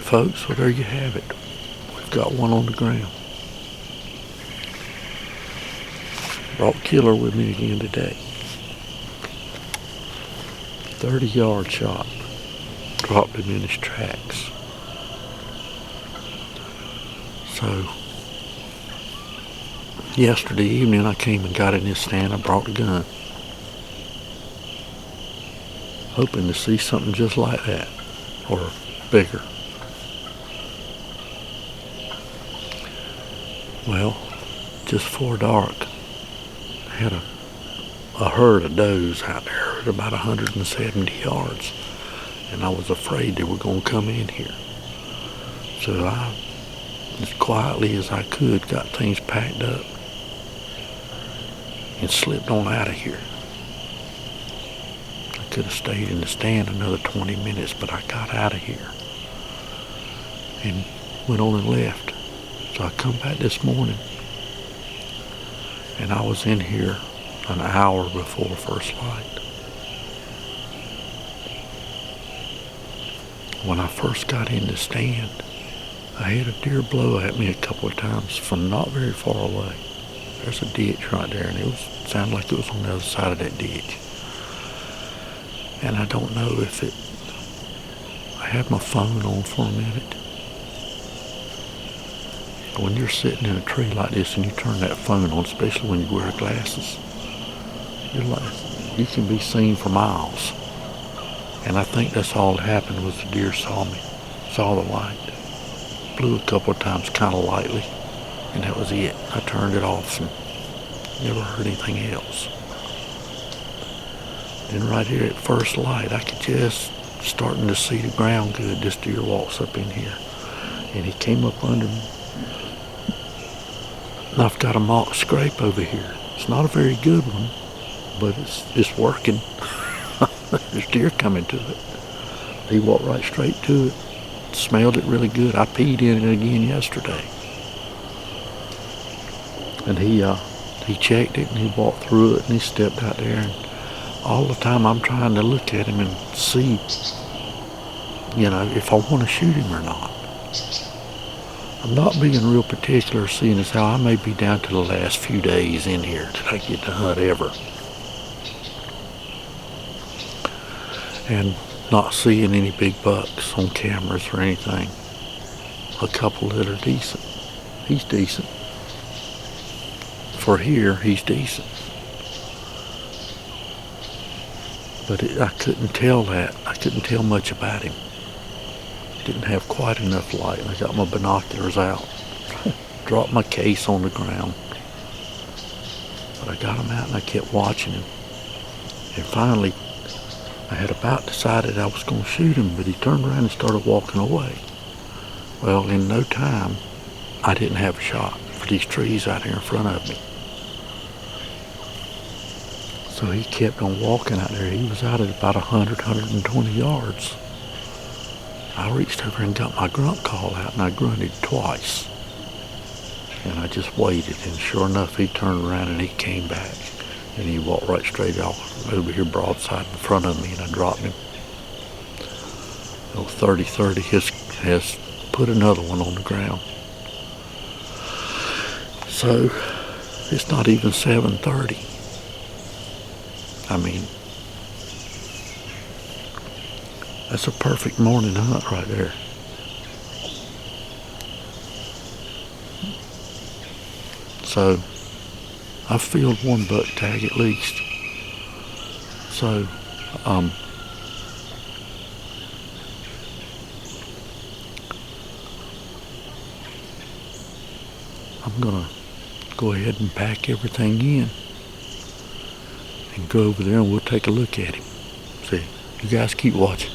folks, so there you have it. We've got one on the ground. Brought Killer with me again today. 30-yard shot. Dropped him in his tracks. So, yesterday evening I came and got in his stand. I brought the gun, hoping to see something just like that, or bigger. Well, just before dark, I had a herd of does out there at about 170 yards, and I was afraid they were going to come in here. So I, as quietly as I could, got things packed up and slipped on out of here. I could have stayed in the stand another 20 minutes, but I got out of here and went on and left. So I come back this morning, and I was in here an hour before first light. When I first got in the stand, I had a deer blow at me a couple of times from not very far away. There's a ditch right there, and it sounded like it was on the other side of that ditch. And I don't know if I had my phone on for a minute. When you're sitting in a tree like this and you turn that phone on, especially when you wear glasses, you can be seen for miles. And I think that's all that happened was the deer saw me, saw the light. Blew a couple of times kind of lightly, and that was it. I turned it off and never heard anything else. Then right here at first light, I could just starting to see the ground good. This deer walks up in here, and he came up under me. And I've got a mock scrape over here. It's not a very good one, but it's working. There's deer coming to it. He walked right straight to it. Smelled it really good. I peed in it again yesterday. And he checked it, and he walked through it, and he stepped out there, and all the time I'm trying to look at him and see, if I want to shoot him or not. I'm not being real particular, seeing as how I may be down to the last few days in here till I get to hunt ever. And not seeing any big bucks on cameras or anything. A couple that are decent. He's decent. For here, he's decent. But I couldn't tell that. I couldn't tell much about him. Didn't have quite enough light. I got my binoculars out. Dropped my case on the ground. But I got him out and I kept watching him. And finally, I had about decided I was going to shoot him, but he turned around and started walking away. Well, in no time, I didn't have a shot for these trees out here in front of me. So he kept on walking out there. He was out at about 100, 120 yards. I reached over and got my grunt call out, and I grunted twice. And I just waited, and sure enough, he turned around and he came back. And he walked right straight off over here broadside in front of me, and I dropped him. 30-30 has put another one on the ground. So it's not even 7:30. I mean, that's a perfect morning hunt right there. So I filled one buck tag at least. So I'm gonna go ahead and pack everything in and go over there and we'll take a look at him. See, you guys keep watching.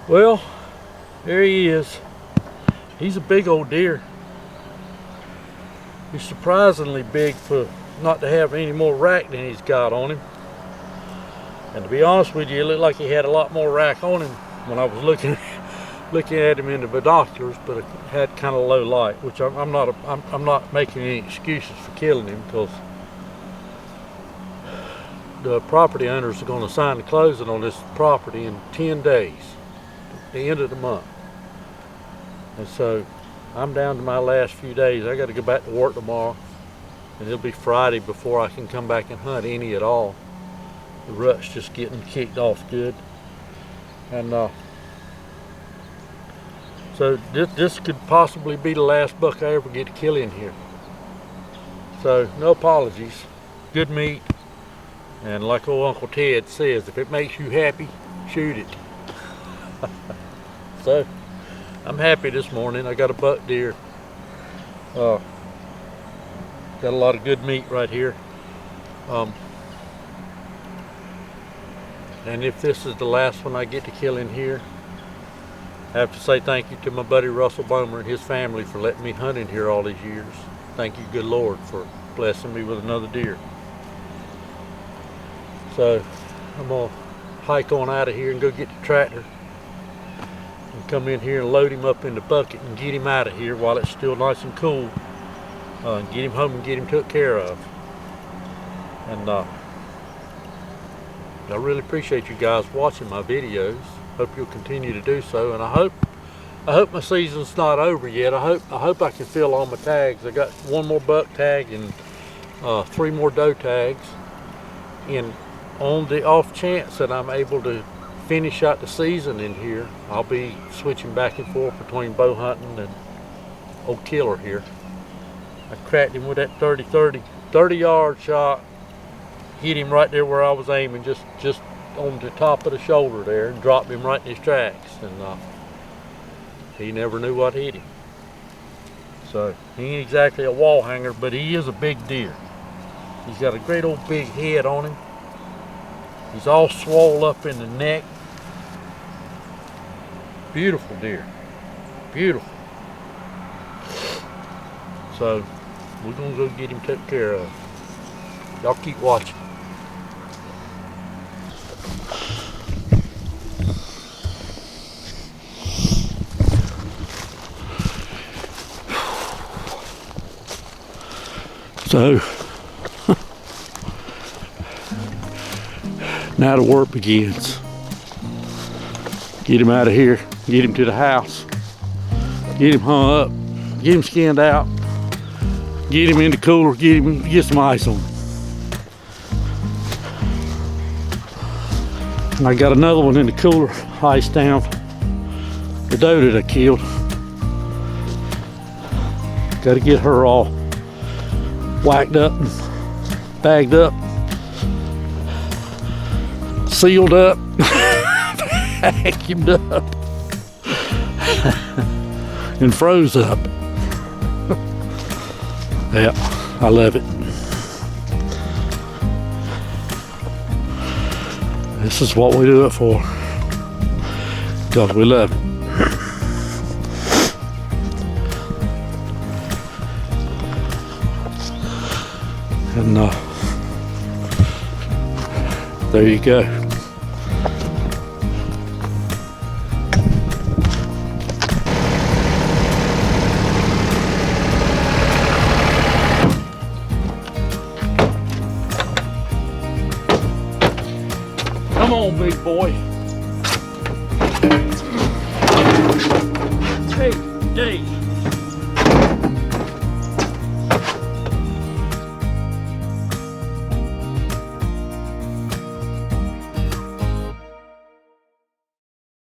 Well, there he is. He's a big old deer. He's surprisingly big for not to have any more rack than he's got on him. And to be honest with you, it looked like he had a lot more rack on him when I was looking at him in the binoculars, but it had kind of low light, which I'm not making any excuses for killing him, because the property owners are going to sign the closing on this property in 10 days, the end of the month. And so I'm down to my last few days. I got to go back to work tomorrow, and it'll be Friday before I can come back and hunt any at all. The rut's just getting kicked off good. And so this could possibly be the last buck I ever get to kill in here. So no apologies. Good meat. And like old Uncle Ted says, if it makes you happy, shoot it. So I'm happy this morning. I got a buck deer. Got a lot of good meat right here. And if this is the last one I get to kill in here, I have to say thank you to my buddy Russell Bomer and his family for letting me hunt in here all these years. Thank you, good Lord, for blessing me with another deer. So I'm gonna hike on out of here and go get the tractor and come in here and load him up in the bucket and get him out of here while it's still nice and cool, and get him home and get him took care of. And I really appreciate you guys watching my videos. Hope you'll continue to do so, and I hope my season's not over yet. I hope I can fill all my tags. I got one more buck tag and 3 more doe tags, and on the off chance that I'm able to finish out the season in here, I'll be switching back and forth between bow hunting and old Killer here. I cracked him with that 30-yard shot, hit him right there where I was aiming, just on the top of the shoulder there, and dropped him right in his tracks. And he never knew what hit him. So he ain't exactly a wall hanger, but he is a big deer. He's got a great old big head on him. He's all swole up in the neck. Beautiful deer. Beautiful. So we're gonna go get him taken care of. Y'all keep watching. So now the work begins. Get him out of here, get him to the house, get him hung up, get him skinned out, get him in the cooler, get some ice on him. And I got another one in the cooler, iced down, the doe that I killed. Got to get her all whacked up and bagged up, sealed up, vacuumed up, and froze up. Yeah, I love it. This is what we do it for, because we love it. And there you go. Come on, big boy.